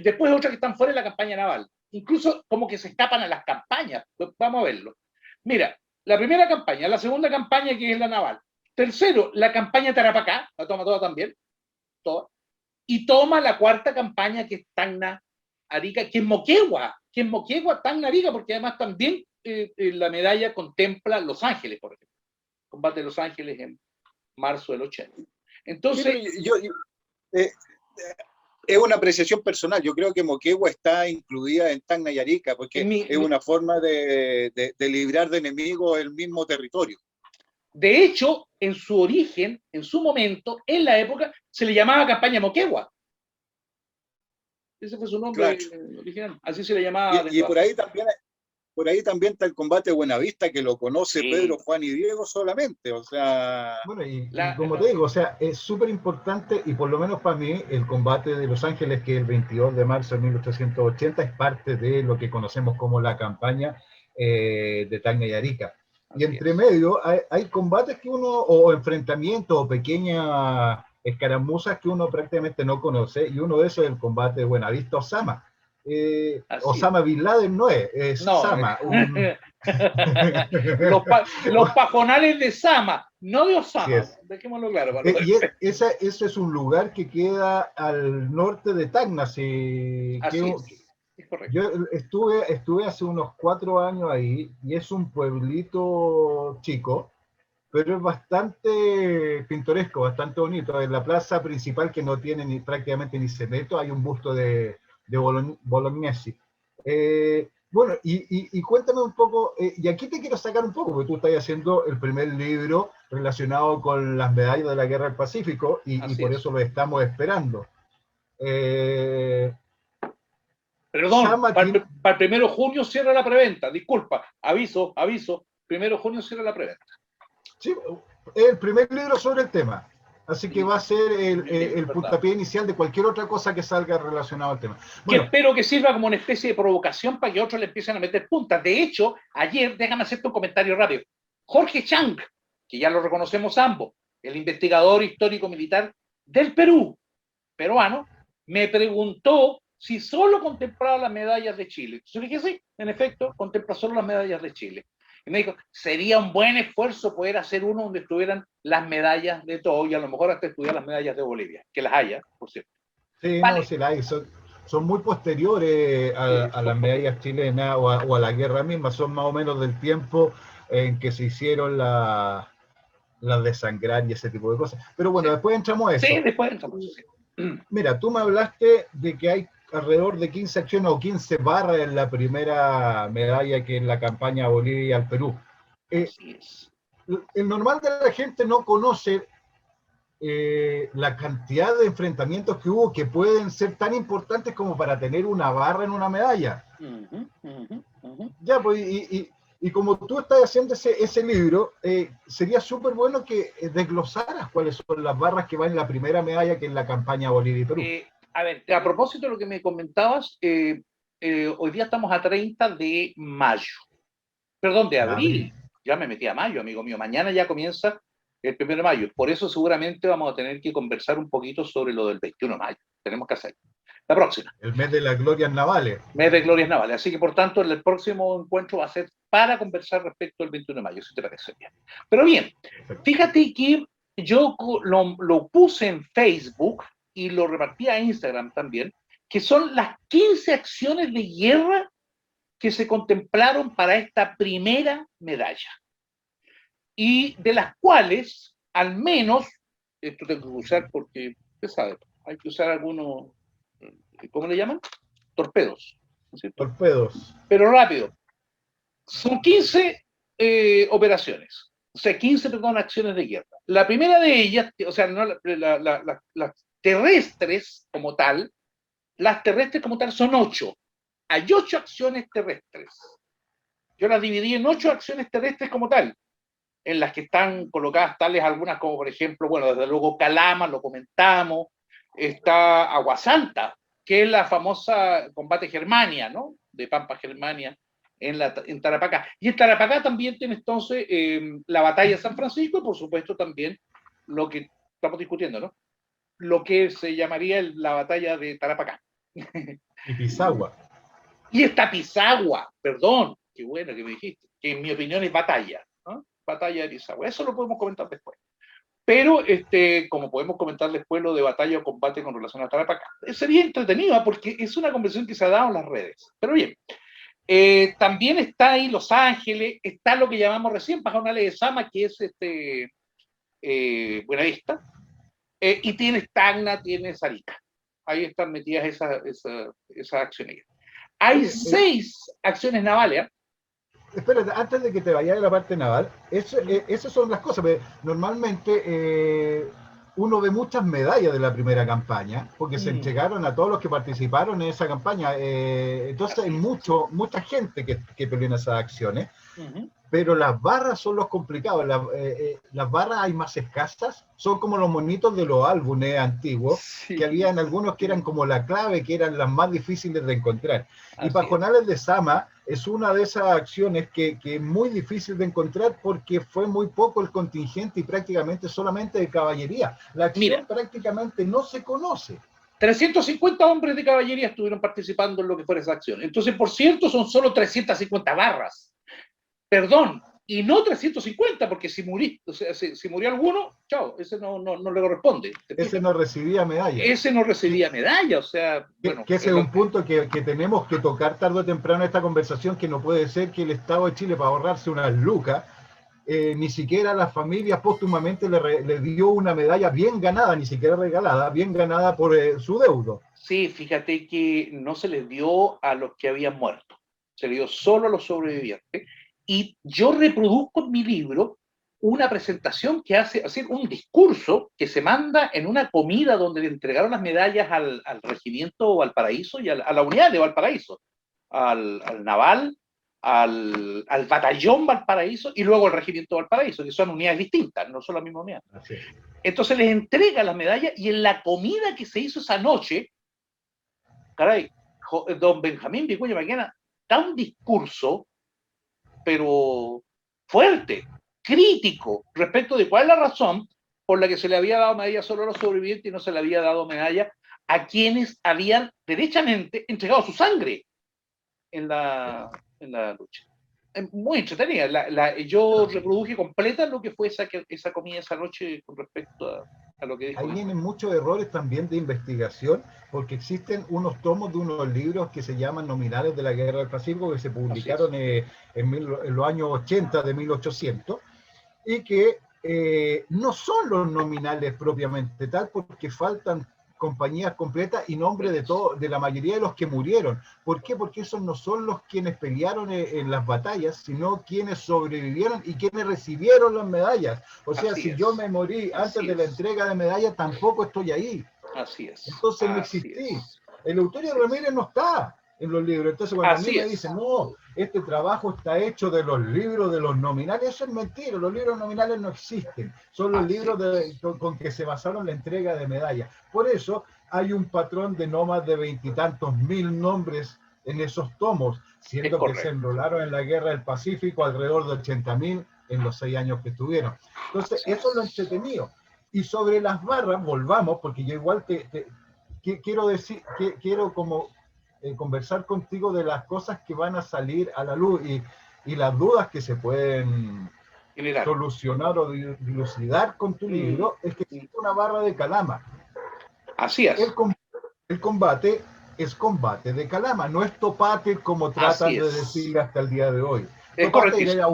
después otras que están fuera de la campaña naval. Incluso como que se escapan a las campañas. Vamos a verlo. Mira, la primera campaña, la segunda campaña, que es la naval. Tercero, la campaña Tarapacá, la toma toda también, toda. Y toma la cuarta campaña, que es Tacna, Arica, que es Moquegua, Tacna, Arica, porque además también la medalla contempla Los Ángeles, por ejemplo. Combate de Los Ángeles en marzo del 80. Entonces... Sí, es una apreciación personal. Yo creo que Moquegua está incluida en Tacna y Arica, porque es una forma de librar de enemigos el mismo territorio. De hecho, en su origen, en su momento, en la época, se le llamaba campaña Moquegua. Ese fue su nombre original. Así se le llamaba. Y por ahí también está el combate de Buenavista, que lo conoce Pedro, Juan y Diego solamente, o sea... Bueno, y como te digo, o sea, es súper importante, y por lo menos para mí, el combate de Los Ángeles, que es el 22 de marzo de 1880, es parte de lo que conocemos como la campaña de Tacna y Arica. Y entre medio hay combates que o enfrentamientos, o pequeñas escaramuzas que uno prácticamente no conoce, y uno de esos es el combate de Buenavista-Osama. Osama Bin Laden no es Sama, Los pajonales de Sama, no de Osama. Sí, Dejémoslo claro. ese es un lugar que queda al norte de Tacna. Así es correcto. Yo estuve hace unos 4 años ahí y es un pueblito chico, pero es bastante pintoresco, bastante bonito. En la plaza principal, que no tiene prácticamente ni cemento, hay un busto de Bolognesi. Bueno, y cuéntame un poco, y aquí te quiero sacar un poco, porque tú estás haciendo el primer libro relacionado con las medallas de la Guerra del Pacífico, y por eso lo estamos esperando. Perdón, para el 1 de junio cierra la preventa, disculpa, aviso, 1 de junio cierra la preventa. Sí, el primer libro sobre el tema. Así que va a ser el puntapié inicial de cualquier otra cosa que salga relacionado al tema. Bueno, que espero que sirva como una especie de provocación para que otros le empiecen a meter puntas. De hecho, ayer, déjame hacerte un comentario rápido. Jorge Chang, que ya lo reconocemos ambos, el investigador histórico militar del Perú, peruano, me preguntó si solo contemplaba las medallas de Chile. Yo le dije, sí, en efecto, contempla solo las medallas de Chile. Y me dijo, sería un buen esfuerzo poder hacer uno donde estuvieran las medallas de todo y a lo mejor hasta estudiar las medallas de Bolivia, que las haya, por cierto. Sí, vale. No, sí las hay. Son muy posteriores a las medallas chilenas o a la guerra misma. Son más o menos del tiempo en que se hicieron las de sangrar y ese tipo de cosas. Pero bueno, después entramos a eso. Sí, después entramos. Mira, tú me hablaste de que hay alrededor de 15 acciones o 15 barras en la primera medalla, que es la campaña Bolivia al Perú. Así es. El normal de la gente no conoce la cantidad de enfrentamientos que hubo, que pueden ser tan importantes como para tener una barra en una medalla. Ya, pues, y como tú estás haciendo ese libro, sería súper bueno que desglosaras cuáles son las barras que van en la primera medalla, que es la campaña Bolivia y Perú. A ver, a propósito de lo que me comentabas, hoy día estamos a 30 de mayo. Perdón, de abril. Ya me metí a mayo, amigo mío. Mañana ya comienza el 1 de mayo. Por eso seguramente vamos a tener que conversar un poquito sobre lo del 21 de mayo. Tenemos que hacer. La próxima. El mes de las glorias navales. Mes de glorias navales. Así que, por tanto, el próximo encuentro va a ser para conversar respecto al 21 de mayo, si te parece bien. Pero bien, fíjate que yo lo puse en Facebook y lo repartí a Instagram también, que son las 15 acciones de guerra que se contemplaron para esta primera medalla. Y de las cuales, al menos, esto tengo que usar porque, usted sabe, hay que usar algunos, ¿cómo le llaman? Torpedos. ¿No es cierto? Torpedos. Pero rápido. Son 15 operaciones. O sea, 15, perdón, acciones de guerra. La primera de ellas, o sea, no, las terrestres como tal, son 8. Hay 8 acciones terrestres. Yo las dividí en 8 acciones terrestres como tal, en las que están colocadas tales algunas como, por ejemplo, bueno, desde luego Calama, lo comentamos, está Aguasanta, que es la famosa combate Germania, ¿no? De Pampa Germania en Tarapacá. Y en Tarapacá también tiene entonces la batalla de San Francisco y por supuesto también lo que estamos discutiendo, ¿no? Lo que se llamaría la batalla de Tarapacá. Y Pisagua. Y está Pisagua, perdón, qué bueno que me dijiste, que en mi opinión es batalla, ¿no? Batalla de Pisagua. Eso lo podemos comentar después. Pero, como podemos comentar después lo de batalla o combate con relación a Tarapacá, sería entretenido porque es una conversación que se ha dado en las redes. Pero bien, también está ahí Los Ángeles, está lo que llamamos recién Pajonales de Sama, que es Buenavista, y tienes Tacna, tienes Arica. Ahí están metidas esas acciones. Hay 6 acciones navales. Espérate, antes de que te vayas de la parte naval, esas son las cosas. Normalmente uno ve muchas medallas de la primera campaña, porque se entregaron a todos los que participaron en esa campaña. Entonces hay mucha gente que peleó en esas acciones. Pero las barras son los complicados. Las barras hay más escasas, son como los monitos de los álbumes antiguos, sí, que habían algunos que eran como la clave, que eran las más difíciles de encontrar. Así y Pajonales de Sama es una de esas acciones que es muy difícil de encontrar porque fue muy poco el contingente y prácticamente solamente de caballería. La acción prácticamente no se conoce. 350 hombres de caballería estuvieron participando en lo que fue esa acción. Entonces, por cierto, son solo 350 barras. Perdón, y no 350, porque si murió, o sea, si murió alguno, chao, ese no le corresponde. Ese no recibía medalla. Ese no recibía medalla, o sea, bueno. Que ese es un punto que tenemos que tocar tarde o temprano en esta conversación, que no puede ser que el Estado de Chile, para ahorrarse unas lucas, ni siquiera a las familias póstumamente le dio una medalla bien ganada, ni siquiera regalada, bien ganada por su deudo. Sí, fíjate que no se les dio a los que habían muerto, se les dio solo a los sobrevivientes. Y yo reproduzco en mi libro una presentación que hace un discurso que se manda en una comida donde le entregaron las medallas al regimiento Valparaíso y a la unidad de Valparaíso, al naval, al batallón Valparaíso y luego al regimiento Valparaíso, que son unidades distintas, no son la misma unidad. Así. Entonces les entrega las medallas y en la comida que se hizo esa noche, caray, don Benjamín Vicuña Maquena da un discurso, pero fuerte, crítico, respecto de cuál es la razón por la que se le había dado medalla solo a los sobrevivientes y no se le había dado medalla a quienes habían derechamente entregado su sangre en la lucha. Muy entretenida. Yo reproduje completa lo que fue esa comida esa noche con respecto a lo que dijo. Ahí vienen muchos errores también de investigación, porque existen unos tomos de unos libros que se llaman Nominales de la Guerra del Pacífico, que se publicaron en los años 80 de 1800, y que no son los nominales propiamente tal, porque faltan compañías completas y nombres de la mayoría de los que murieron. ¿Por qué? Porque esos no son los quienes pelearon en las batallas, sino quienes sobrevivieron y quienes recibieron las medallas. O sea, si yo me morí antes de la entrega de medallas, tampoco estoy ahí. Así es. Entonces no existí. El Euterio Ramírez no está en los libros. Entonces cuando a mí me dicen, no, este trabajo está hecho de los libros de los nominales, eso es mentira. Los libros nominales no existen. Son los libros con que se basaron la entrega de medallas. Por eso hay un patrón de no más de 20 y tantos mil nombres en esos tomos, siendo que se enrolaron en la Guerra del Pacífico alrededor de 80.000 en los 6 años que estuvieron. Entonces, eso es lo entretenido. Y sobre las barras, volvamos, porque yo igual quiero decir, quiero como conversar contigo de las cosas que van a salir a la luz y las dudas que se pueden solucionar o dilucidar con tu libro, es que existe una barra de calama. Así es. El combate es combate de calama, no es topate como tratan de decir hasta el día de hoy. Es topate era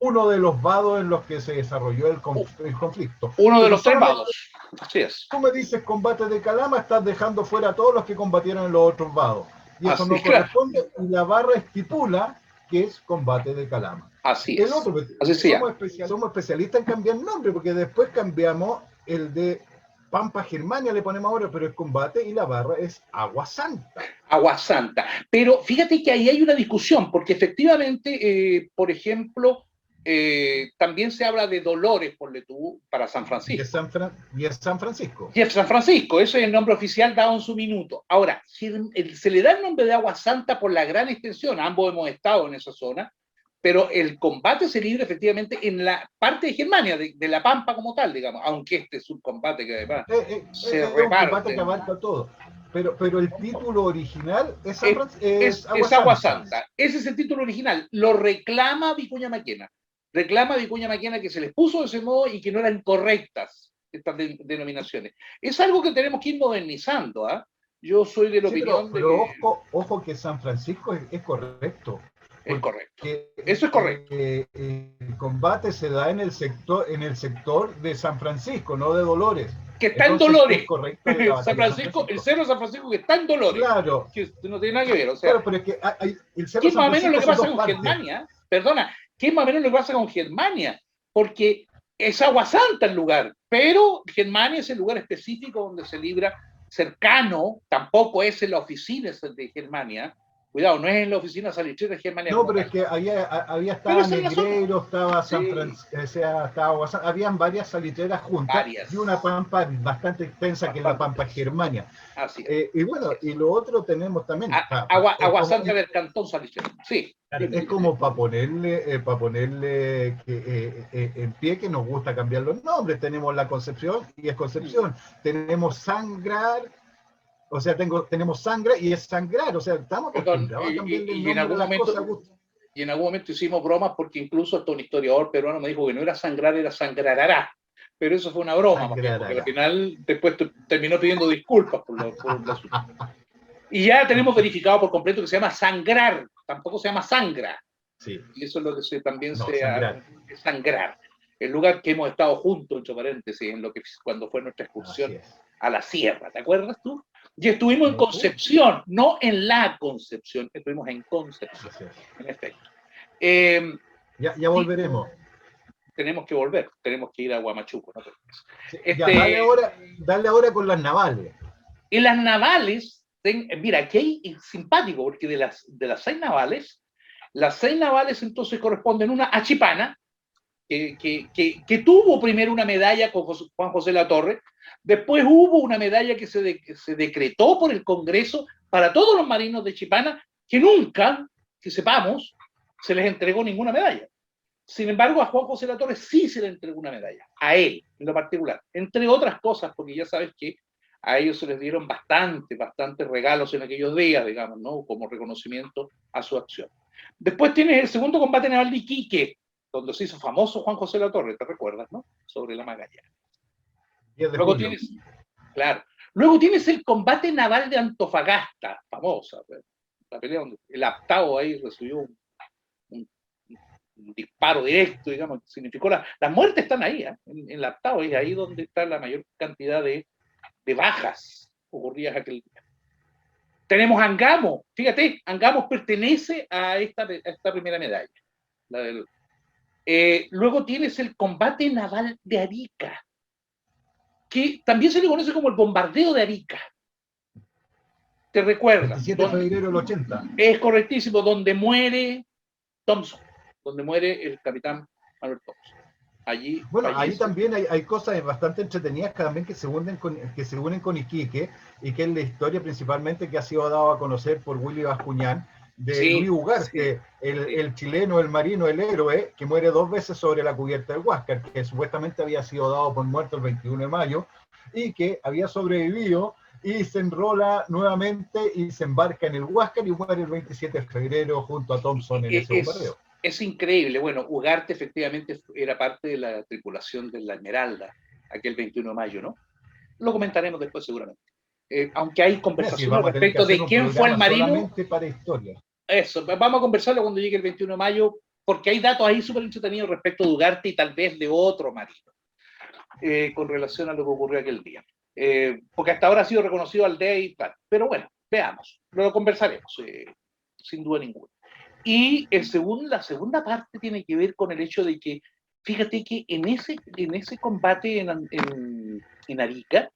uno de los vados en los que se desarrolló el conflicto. Uno de los 3 vados. Así es. Tú me dices combate de calama, estás dejando fuera a todos los que combatieron en los otros vados. Y eso no corresponde, y la barra estipula que es combate de calama. Así es. Somos especialistas en cambiar nombre, porque después cambiamos el de Pampa Germania, le ponemos ahora, pero es combate, y la barra es Agua Santa. Agua Santa. Pero fíjate que ahí hay una discusión, porque efectivamente, por ejemplo, también se habla de Dolores, ponle tú, para San Francisco. Y es San Francisco. Y es San Francisco, ese es el nombre oficial dado en su minuto. Ahora, se le da el nombre de Agua Santa por la gran extensión, ambos hemos estado en esa zona, pero el combate se libra efectivamente en la parte de Germania, de la Pampa como tal, digamos, aunque este es un combate que además se reparte. Es un combate que abarca todo. Pero el título original es Agua Santa. Ese es el título original. Lo reclama Vicuña Maquena. Reclama Vicuña Maquena que se les puso de ese modo y que no eran correctas estas denominaciones. Es algo que tenemos que ir modernizando. Yo soy de la opinión de que... Ojo que San Francisco es correcto. Es correcto. Eso es correcto. El combate se da en el sector de San Francisco, no de Dolores. Que está en Dolores. San Francisco, el cerro de San Francisco que está en Dolores. Claro. Que no tiene nada que ver. O sea, claro, pero es que el cerro ¿qué es más o menos lo que pasa con Germania? Perdona, ¿qué es más o menos lo que pasa con Germania? Porque es Agua Santa el lugar, pero Germania es el lugar específico donde se libra cercano, tampoco es en la oficina de Germania. Cuidado, no es en la oficina salitrera de Germania. No, pero es que había estaba Negreiro, estaba San Francisco, o sea, habían varias salitreras juntas y una pampa bastante extensa que es la Pampa Germania. Así y bueno, y lo otro tenemos también. Agua Santa del Cantón Salitrero, sí. Es como para ponerle en pie que nos gusta cambiar los nombres. Tenemos la Concepción y es Concepción. Tenemos Sangrar. O sea, tenemos sangre y es sangrar, o sea, estamos acostumbrados a cambiarle el nombre en algún a las momento, cosas. Y en algún momento hicimos bromas porque incluso hasta un historiador peruano me dijo que no era sangrar, era sangrarará. Pero eso fue una broma, porque al final después terminó pidiendo disculpas por el asunto. Y ya tenemos verificado por completo que se llama sangrar, tampoco se llama sangra. Sí. Y eso es lo que también se sangrar. Sangrar. El lugar que hemos estado juntos, entre paréntesis, en lo que cuando fue nuestra excursión a la sierra, ¿te acuerdas tú? Y estuvimos en Concepción, no en la Concepción, estuvimos en Concepción, en efecto. Ya volveremos. Tenemos que volver, tenemos que ir a Huamachuco. ¿No? Sí, ya, dale ahora con las navales. Y las navales, mira, aquí hay simpático, porque de las 6 navales, las 6 navales entonces corresponden una a Chipana, que tuvo primero una medalla con Juan José Latorre, después hubo una medalla que se decretó por el Congreso para todos los marinos de Chipana, que nunca, que sepamos, se les entregó ninguna medalla. Sin embargo, a Juan José Latorre sí se le entregó una medalla, a él en lo particular, entre otras cosas, porque ya sabes que a ellos se les dieron bastantes regalos en aquellos días, digamos, ¿no? Como reconocimiento a su acción. Después tienes el segundo combate naval de Iquique, donde se hizo famoso Juan José Latorre, ¿te recuerdas, no? Sobre la Magallanes. Luego tienes, claro, luego tienes el combate naval de Antofagasta, famosa, la pelea donde el Aptao ahí recibió un disparo directo, digamos, que significó las muertes están ahí, ¿eh? En el Aptao es ahí donde está la mayor cantidad de bajas ocurridas aquel día. Tenemos Angamo, fíjate, Angamo pertenece a esta primera medalla. Luego tienes el combate naval de Arica, que también se le conoce como el bombardeo de Arica. ¿Te recuerdas? 27 de febrero del 80. Es correctísimo, donde muere Thompson, donde muere el capitán Manuel Thompson. Allí bueno, ahí también hay cosas bastante entretenidas que también que se unen con Iquique, y que es la historia principalmente que ha sido dado a conocer por Willy Bascuñán, de Luis Ugarte, el chileno, el marino, el héroe, que muere 2 veces sobre la cubierta del Huáscar, que supuestamente había sido dado por muerto el 21 de mayo, y que había sobrevivido, y se enrola nuevamente y se embarca en el Huáscar y muere el 27 de febrero junto a Thompson en ese bombardeo. Es increíble. Bueno, Ugarte efectivamente era parte de la tripulación de la Esmeralda, aquel 21 de mayo, ¿no? Lo comentaremos después seguramente. Aunque hay conversaciones respecto de quién fue el marino. Para historia. Eso, vamos a conversarlo cuando llegue el 21 de mayo, porque hay datos ahí súper entretenidos respecto de Ugarte y tal vez de otro marino, con relación a lo que ocurrió aquel día. Porque hasta ahora ha sido reconocido aldea y tal. Pero bueno, veamos, lo conversaremos, sin duda ninguna. Y la segunda parte tiene que ver con el hecho de que, fíjate que en ese combate en Arica,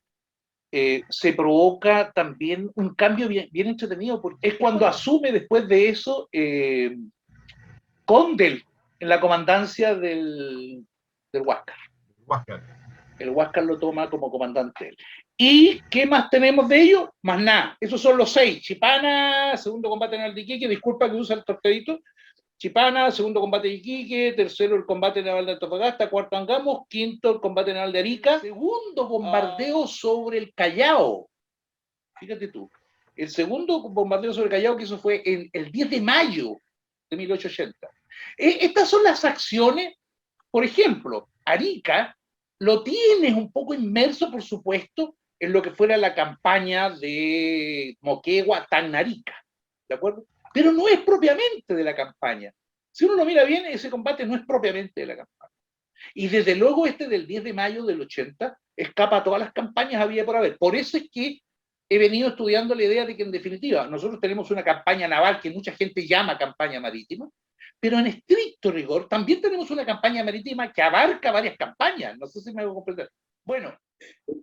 se provoca también un cambio bien entretenido, porque es cuando asume después de eso Condel en la comandancia del Huáscar. El Huáscar lo toma como comandante él. ¿Y qué más tenemos de ellos? Más nada. Esos son los 6. Chipana, segundo combate naval de Iquique, disculpa que usa el torpedito. Chipana, segundo combate de Iquique, tercero el combate naval de Antofagasta, cuarto Angamos, quinto el combate naval de Arica, segundo bombardeo sobre el Callao. Fíjate tú. El segundo bombardeo sobre el Callao que eso fue el 10 de mayo de 1880. Estas son las acciones, por ejemplo, Arica lo tienes un poco inmerso, por supuesto, en lo que fuera la campaña de Moquegua, Tacnarica, ¿de acuerdo? Pero no es propiamente de la campaña. Si uno lo mira bien, ese combate no es propiamente de la campaña. Y desde luego del 10 de mayo del 80 escapa a todas las campañas había por haber. Por eso es que he venido estudiando la idea de que en definitiva nosotros tenemos una campaña naval que mucha gente llama campaña marítima, pero en estricto rigor también tenemos una campaña marítima que abarca varias campañas. No sé si me hago comprender. Bueno,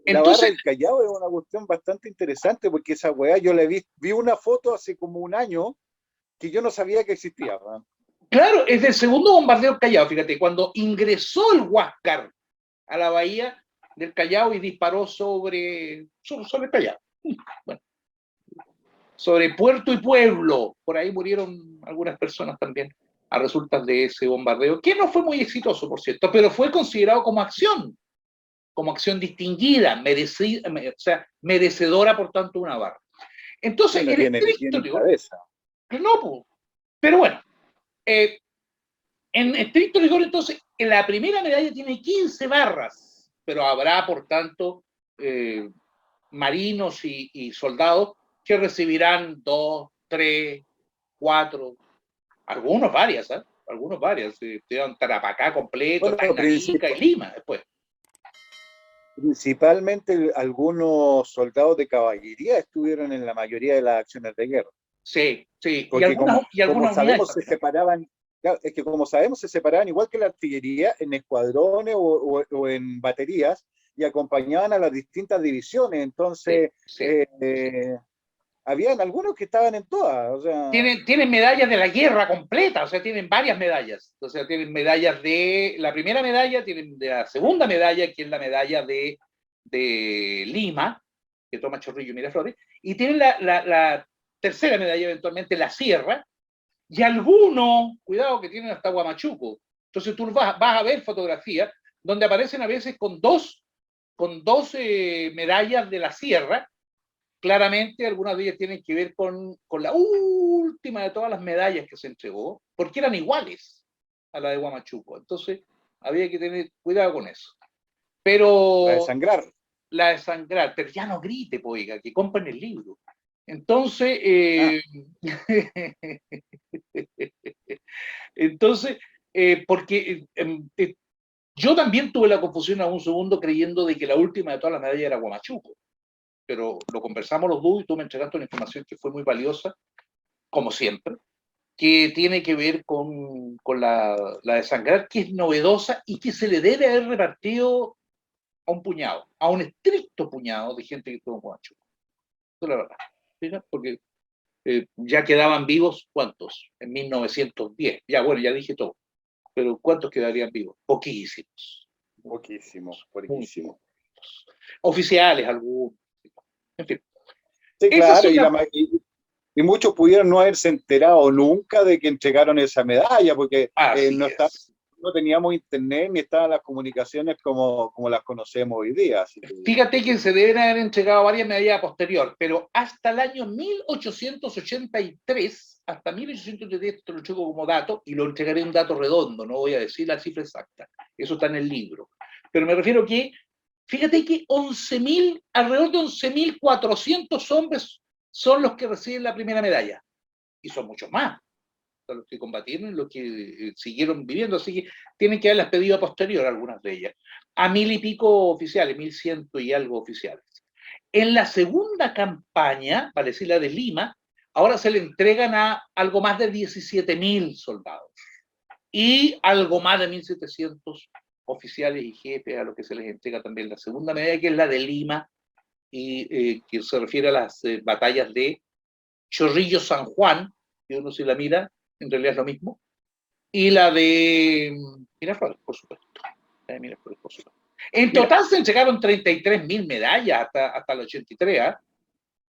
la barra del Callao es una cuestión bastante interesante, porque esa weá yo le vi una foto hace como un año que yo no sabía que existía, ¿no? Claro, es del segundo bombardeo del Callao, fíjate, cuando ingresó el Huáscar a la bahía del Callao y disparó sobre el Callao. Bueno, sobre puerto y pueblo, por ahí murieron algunas personas también a resultas de ese bombardeo, que no fue muy exitoso, por cierto, pero fue considerado como acción distinguida, merecedora, por tanto, una barra. Entonces, no en tiene estricto, cabeza. No, pero bueno, Eh, en estricto rigor, entonces, la primera medalla tiene 15 barras, pero habrá, por tanto, marinos y soldados que recibirán 2, 3, 4, algunos varias, ¿eh? Algunos varias. Tarapacá completo, Bueno, Tanganyika y Lima después. principalmente algunos soldados de caballería estuvieron en la mayoría de las acciones de guerra. Sí, sí. Porque Y como algunas unidades sabemos, se también. separaban, claro, es que como sabemos, se separaban igual que la artillería en escuadrones o en baterías y acompañaban a las distintas divisiones. Sí, Entonces, sí. habían algunos que estaban en todas. O sea, Tienen medallas de la guerra completa, o sea, tienen varias medallas. O sea, tienen medallas de la primera medalla, tienen de la segunda medalla, que es la medalla de Lima, que toma Chorrillo y Miraflores, y tienen la tercera medalla, eventualmente, la Sierra, y algunos, cuidado, que tienen hasta Huamachuco. Entonces tú vas a ver fotografías donde aparecen a veces con dos medallas de la Sierra. Claramente algunas de ellas tienen que ver con la última de todas las medallas que se entregó, porque eran iguales a la de Huamachuco. Entonces había que tener cuidado con eso. la de Pero sangrar. la de sangrar, pero ya no grite, poiga, que compren el libro. Entonces, Ah, entonces porque yo también tuve la confusión a un segundo creyendo de que la última de todas las medallas era Huamachuco, pero lo conversamos los dos y tú me entregaste una información que fue muy valiosa, como siempre, que tiene que ver con la de sangrar, que es novedosa y que se le debe haber repartido a un puñado, a un estricto puñado de gente que estuvo en Huamachuco. Eso es la verdad. ¿Sí? Porque ya quedaban vivos, ¿cuántos? En 1910. Ya, bueno, ya dije todo. Pero ¿cuántos quedarían vivos? Poquísimos. poquísimo, Muy poquísimo. pocos. Oficiales, algunos. En fin. Sí, Esas claro, son las... y muchos pudieron no haberse enterado nunca de que entregaron esa medalla, porque Así es. no teníamos internet ni estaban las comunicaciones como las conocemos hoy día. Así que, Fíjate que se deben haber entregado varias medallas posterior, pero hasta el año 1883, hasta 1883, te lo checo como dato, y lo entregaré un dato redondo, no voy a decir la cifra exacta, eso está en el libro. Pero me refiero que, fíjate que 11.000, alrededor de 11.400 hombres son los que reciben la primera medalla, y son muchos más, son los que combatieron y los que siguieron viviendo, así que tienen que haberlas pedido a posterior algunas de ellas. A 1.000 y pico oficiales, 1.100 y algo oficiales. En la segunda campaña, para decir la de Lima, ahora se le entregan a algo más de 17.000 soldados y algo más de 1.700 oficiales y jefes a los que se les entrega también la segunda medalla, que es la de Lima, y que se refiere a las batallas de Chorrillo San Juan, que uno si la mira, en realidad es lo mismo, y la de Miraflores, por supuesto. La de Miraflores, por supuesto. En mira, total se entregaron 33.000 medallas hasta el 83, ¿eh?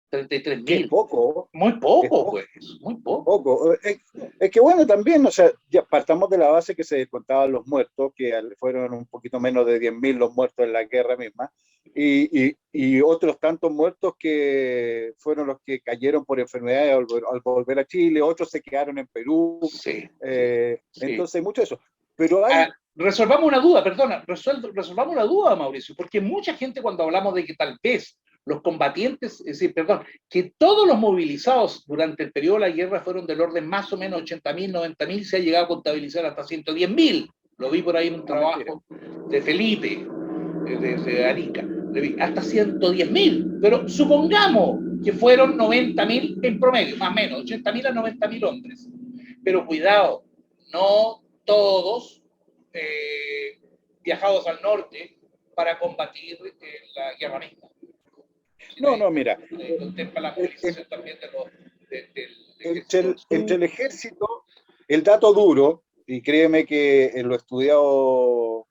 que es 33.000. poco, Muy es poco, poco. pues, muy poco. Poco. Es que bueno, también, o sea, ya partamos de la base que se descontaban los muertos, que fueron un poquito menos de 10.000 los muertos en la guerra misma, y otros tantos muertos que fueron los que cayeron por enfermedades al volver a Chile, otros se quedaron en Perú, Sí, sí, sí. entonces hay mucho de eso. Pero Ah, hay, resolvamos una duda, perdona, resolvamos una duda, Mauricio, porque mucha gente cuando hablamos de que tal vez los combatientes, es decir, perdón, que todos los movilizados durante el periodo de la guerra fueron del orden más o menos 80.000, 90.000, se ha llegado a contabilizar hasta 110.000. Lo vi por ahí en un no mentira, trabajo de Felipe, de Arica, hasta 110.000, pero supongamos que fueron 90.000 en promedio, más o menos, 80.000 a 90.000 hombres. Pero cuidado, no todos viajados al norte para combatir la guerra misma. no, no, mira, Contempla la en- movilización también del ejército del entre sur. el ejército, el dato duro, y créeme que lo he estudiado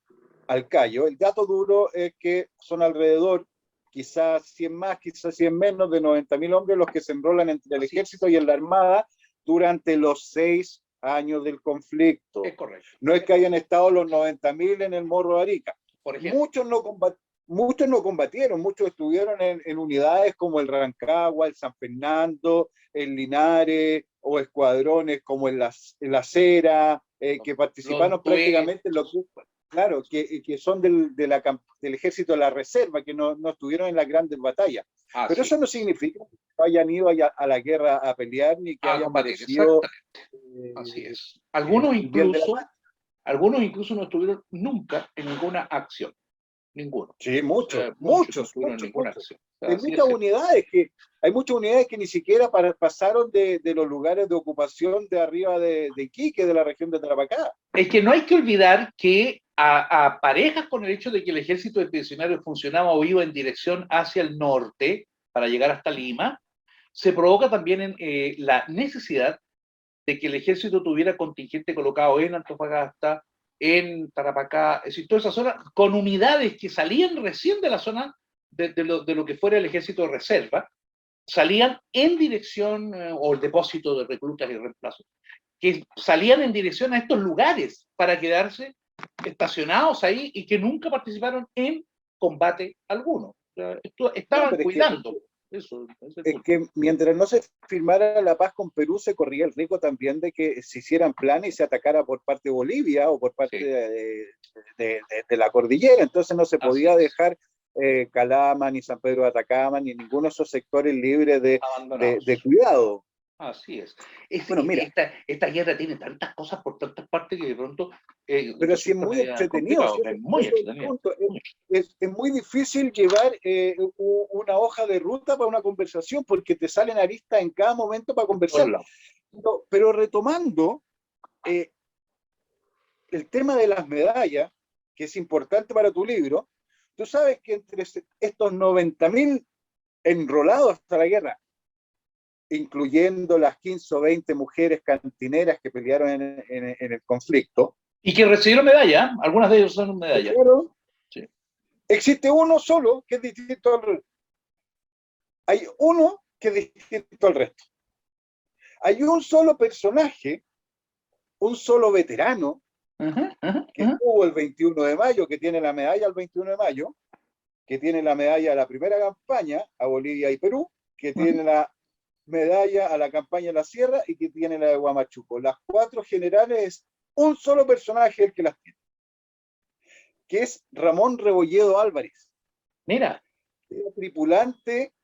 al callo, el dato duro es que son alrededor, quizás 100 más, quizás 100 menos, de 90.000 hombres los que se enrolan entre el Así ejército es. y en la armada durante los 6 años del Es conflicto. correcto. No es que hayan estado los 90.000 en el Morro de Arica. Por ejemplo. Muchos no combatieron. Muchos no combatieron, muchos estuvieron en unidades como el Rancagua, el San Fernando, el Linares, o escuadrones como en la Cera, que participaron prácticamente en lo que, claro, que son del ejército de la reserva, que no estuvieron en las grandes batallas. Pero eso no significa que hayan ido a la guerra a pelear, ni que hayan merecido así es. Algunos incluso no estuvieron nunca en ninguna acción. Ninguno. Sí, muchos. Acción. Hay muchas unidades que ni siquiera pasaron de los lugares de ocupación de arriba de Iquique, de la región de Tarapacá. Es que no hay que olvidar que a parejas con el hecho de que el ejército expedicionario funcionaba o iba en dirección hacia el norte para llegar hasta Lima, se provoca también la necesidad de que el ejército tuviera contingente colocado en Antofagasta, en Tarapacá, es decir, toda esa zona, con unidades que salían recién de la zona de lo que fuera el ejército de reserva, salían en dirección, o el depósito de reclutas y reemplazos, que salían en dirección a estos lugares para quedarse estacionados ahí y que nunca participaron en combate alguno. O sea, estaban cuidando. Eso, es que mientras no se firmara la paz con Perú, se corría el riesgo también de que se hicieran planes y se atacara por parte de Bolivia o por parte de la cordillera. Entonces no se podía dejar Calama, ni San Pedro de Atacama, ni ninguno de esos sectores libres de cuidado. Así es. Bueno, mira, esta guerra tiene tantas cosas por tantas partes que de pronto... pero sí es muy entretenido. ¿Sí? Es muy entretenido. Es muy difícil llevar una hoja de ruta para una conversación porque te salen aristas en cada momento para conversar. Pero retomando el tema de las medallas, que es importante para tu libro, tú sabes que entre estos 90.000 enrolados hasta la guerra, incluyendo las 15 o 20 mujeres cantineras que pelearon en el conflicto. Y que recibieron medalla, algunas de ellas son medallas. Sí. Existe uno solo que es distinto al resto. Hay uno que es distinto al resto. Hay un solo personaje, un solo veterano, que estuvo el 21 de mayo, que tiene la medalla el 21 de mayo, que tiene la medalla de la primera campaña a Bolivia y Perú, que tiene la medalla a la campaña de la Sierra y que tiene la de Huamachuco. Las 4 generales es un solo personaje el que las tiene, que es Ramón Rebolledo Álvarez. Mira. Era tripulante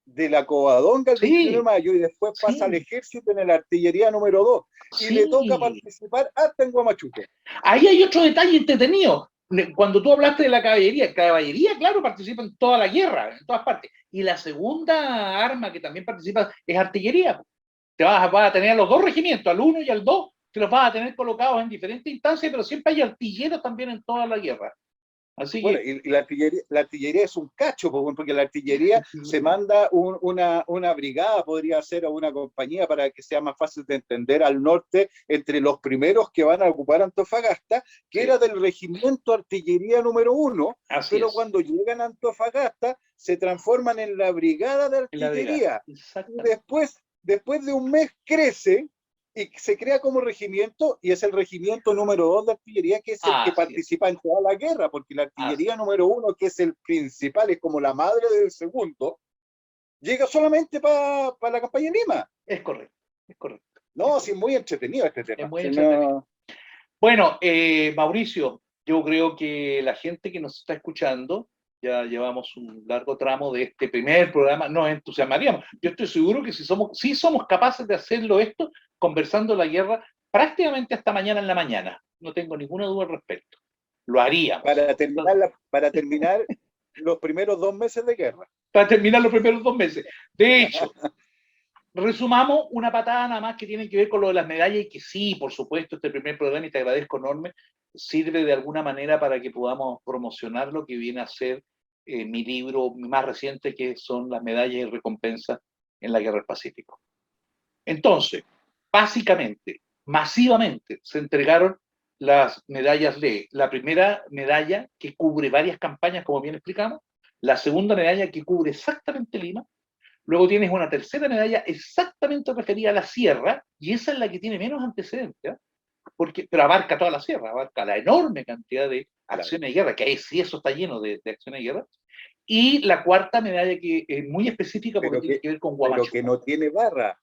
de la Covadonga el 21 de mayo y después pasa al ejército en la artillería número 2 y le toca participar hasta en Huamachuco. Ahí hay otro detalle entretenido. Cuando tú hablaste de la caballería, claro, participa en toda la guerra, en todas partes. Y la segunda arma que también participa es artillería. Te vas a tener a los 2 regimientos, al 1 y al 2, que los vas a tener colocados en diferentes instancias, pero siempre hay artilleros también en toda la guerra. Así bueno, y la artillería es un cacho, porque la artillería se manda una brigada, podría ser, a una compañía para que sea más fácil de entender al norte, entre los primeros que van a ocupar Antofagasta, que era del regimiento artillería número 1, pero cuando llegan a Antofagasta se transforman en la brigada de artillería. Y después de un mes crece y se crea como regimiento, y es el regimiento número 2 de artillería, que es el que participa en toda la guerra, porque la artillería número 1, que es el principal, es como la madre del segundo, llega solamente para la campaña en Lima. Es correcto. No, sí, es muy entretenido este tema. Es muy entretenido. Bueno, Mauricio, yo creo que la gente que nos está escuchando, ya llevamos un largo tramo de este primer programa, nos entusiasmaríamos. Yo estoy seguro que si somos capaces de hacerlo esto, conversando la guerra prácticamente hasta mañana en la mañana. No tengo ninguna duda al respecto. Lo haríamos. Para terminar los primeros 2 meses de guerra. Para terminar los primeros 2 meses. De hecho, resumamos una patada nada más que tiene que ver con lo de las medallas y que sí, por supuesto, este primer programa, y te agradezco enorme, sirve de alguna manera para que podamos promocionar lo que viene a ser mi libro más reciente, que son las medallas y recompensas en la Guerra del Pacífico. Entonces, básicamente, masivamente, se entregaron las medallas la primera medalla que cubre varias campañas, como bien explicamos, la segunda medalla que cubre exactamente Lima, luego tienes una tercera medalla exactamente referida a la Sierra, y esa es la que tiene menos antecedentes, pero abarca toda la Sierra, abarca la enorme cantidad de acciones de guerra, que ahí sí eso está lleno de acciones de guerra, y la cuarta medalla que es muy específica porque tiene que ver con Huamachuco. Pero que no tiene barra.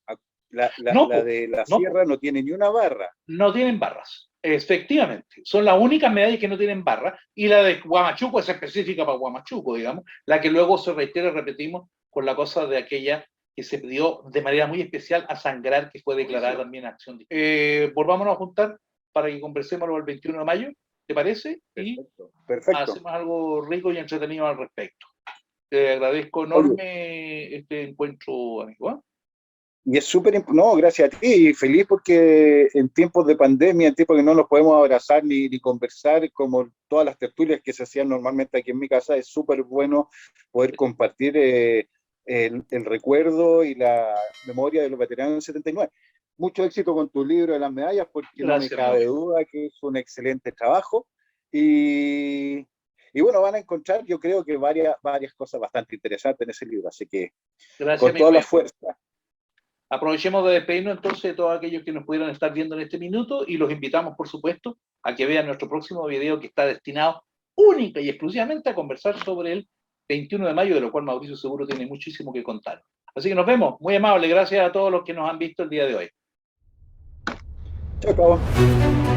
No, la de la no, sierra no tiene ni una barra. no tienen barras. Efectivamente, son las únicas medallas que no tienen barra, y la de Huamachuco es específica para Huamachuco, digamos, la que luego se reitera, repetimos, con la cosa de aquella que se pidió de manera muy especial a Sangrar, que fue declarada también acción. Volvámonos a juntar para que conversemos el 21 de mayo, ¿te parece? Perfecto, Y perfecto. hacemos algo rico y entretenido al respecto. Te agradezco Oye, enorme este encuentro, amigo. ¿Eh? y es súper, no, gracias a ti, y feliz porque en tiempos de pandemia, en tiempos que no nos podemos abrazar ni conversar, como todas las tertulias que se hacían normalmente aquí en mi casa, es súper bueno poder compartir el recuerdo y la memoria de los veteranos del 79. Mucho éxito con tu libro de las medallas, porque no me Gracias, amigo cabe mío. duda que es un excelente trabajo. Y, y bueno, van a encontrar, yo creo que varias cosas bastante interesantes en ese libro, así que Gracias, con amigo toda la mío. fuerza. Aprovechemos de despedirnos entonces de todos aquellos que nos pudieran estar viendo en este minuto y los invitamos, por supuesto, a que vean nuestro próximo video que está destinado única y exclusivamente a conversar sobre el 21 de mayo, de lo cual Mauricio seguro tiene muchísimo que contar. Así que nos vemos. Muy amable. Gracias a todos los que nos han visto el día de hoy. Chao, chao.